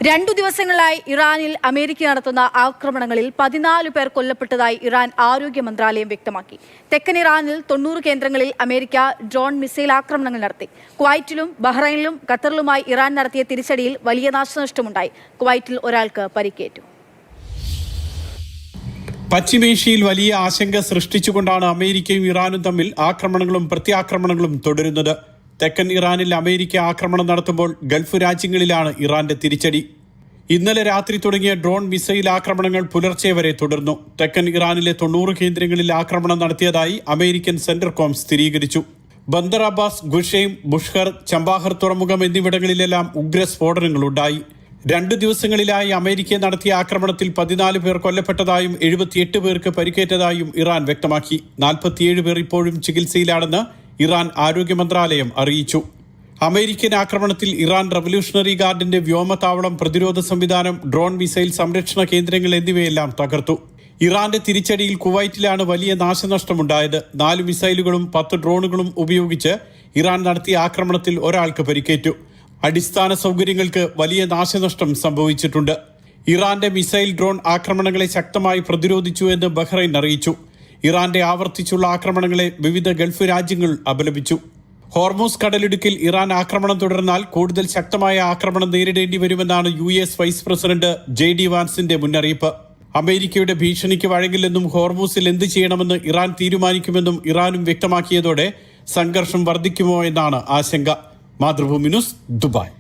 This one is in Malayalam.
2 ദിവസങ്ങളായി ഇറാനിൽ അമേരിക്ക നടത്തുന്ന ആക്രമണങ്ങളിൽ 14 പേർ കൊല്ലപ്പെട്ടതായി ഇറാൻ ആരോഗ്യ മന്ത്രാലയം വ്യക്തമാക്കി. തെക്കൻ ഇറാനിൽ 90 കേന്ദ്രങ്ങളിൽ അമേരിക്ക ഡ്രോൺ മിസൈൽ ആക്രമണങ്ങൾ നടത്തി. കുവൈറ്റിലും ബഹ്റൈനിലും ഖത്തറിലുമായി ഇറാൻ നടത്തിയ തിരിച്ചടിയിൽ വലിയ നാശനഷ്ടമുണ്ടായി. കുവൈറ്റിൽ ഒരാൾക്ക് പരിക്കേറ്റു. പശ്ചിമേഷ്യയിൽ വലിയ ആശങ്ക സൃഷ്ടിച്ചുകൊണ്ടാണ് അമേരിക്കയും ഇറാനും തമ്മിൽ ആക്രമണങ്ങളും പ്രത്യാക്രമണങ്ങളും തുടരുന്നത്. തെക്കൻ ഇറാനിൽ അമേരിക്ക ആക്രമണം നടത്തുമ്പോൾ ഗൾഫ് രാജ്യങ്ങളിലാണ് ഇറാന്റെ തിരിച്ചടി. ഇന്നലെ രാത്രി തുടങ്ങിയ ഡ്രോൺ മിസൈൽ ആക്രമണങ്ങൾ പുലർച്ചെ വരെ തുടർന്നു. തെക്കൻ ഇറാനിലെ 90 കേന്ദ്രങ്ങളിൽ ആക്രമണം നടത്തിയതായി അമേരിക്കൻ സെന്റർകോം സ്ഥിരീകരിച്ചു. ബന്ദർ അബ്ബാസ്, ഗുഷൈം, ബുഷ്ഹർ, ചമ്പാഹർ തുറമുഖം എന്നിവിടങ്ങളിലെല്ലാം ഉഗ്രസ്ഫോടനങ്ങളുണ്ടായി. 2 ദിവസങ്ങളിലായി അമേരിക്ക നടത്തിയ ആക്രമണത്തിൽ 14 പേർ കൊല്ലപ്പെട്ടതായും 78 പേർക്ക് പരിക്കേറ്റതായും ഇറാൻ വ്യക്തമാക്കി. 47 പേർ ഇപ്പോഴും ചികിത്സയിലാണെന്ന് ഇറാൻ ആരോഗ്യ മന്ത്രാലയം അറിയിച്ചു. അമേരിക്കൻ ആക്രമണത്തിൽ ഇറാൻ റവല്യൂഷണറി ഗാർഡിന്റെ വ്യോമതാവളം, പ്രതിരോധ സംവിധാനം, ഡ്രോൺ മിസൈൽ സംരക്ഷണ കേന്ദ്രങ്ങൾ എന്നിവയെല്ലാം തകർത്തു. ഇറാന്റെ തിരിച്ചടിയിൽ കുവൈറ്റിലാണ് വലിയ നാശനഷ്ടമുണ്ടായത്. 4 മിസൈലുകളും 10 ഡ്രോണുകളും ഉപയോഗിച്ച് ഇറാൻ നടത്തിയ ആക്രമണത്തിൽ ഒരാൾക്ക് പരിക്കേറ്റു. അടിസ്ഥാന സൗകര്യങ്ങൾക്ക് വലിയ നാശനഷ്ടം സംഭവിച്ചിട്ടുണ്ട്. ഇറാന്റെ മിസൈൽ ഡ്രോൺ ആക്രമണങ്ങളെ ശക്തമായി പ്രതിരോധിച്ചു എന്ന് ബഹ്റൈൻ അറിയിച്ചു. ഇറാന്റെ ആവർത്തിച്ചുള്ള ആക്രമണങ്ങളെ വിവിധ ഗൾഫ് രാജ്യങ്ങൾ അപലപിച്ചു. ഹോർമൂസ് കടലിടുക്കിൽ ഇറാൻ ആക്രമണം തുടർന്നാൽ കൂടുതൽ ശക്തമായ ആക്രമണം നേരിടേണ്ടി വരുമെന്നാണ് US വൈസ് പ്രസിഡന്റ് JD വാൻസിന്റെ മുന്നറിയിപ്പ്. അമേരിക്കയുടെ ഭീഷണിക്ക് വഴങ്ങില്ലെന്നും ഹോർമൂസിൽ എന്ത് ചെയ്യണമെന്ന് ഇറാൻ തീരുമാനിക്കുമെന്നും ഇറാനും വ്യക്തമാക്കിയതോടെ സംഘർഷം വർദ്ധിക്കുമോ എന്നാണ് ആശങ്ക. Mathrubhumi news, Dubai.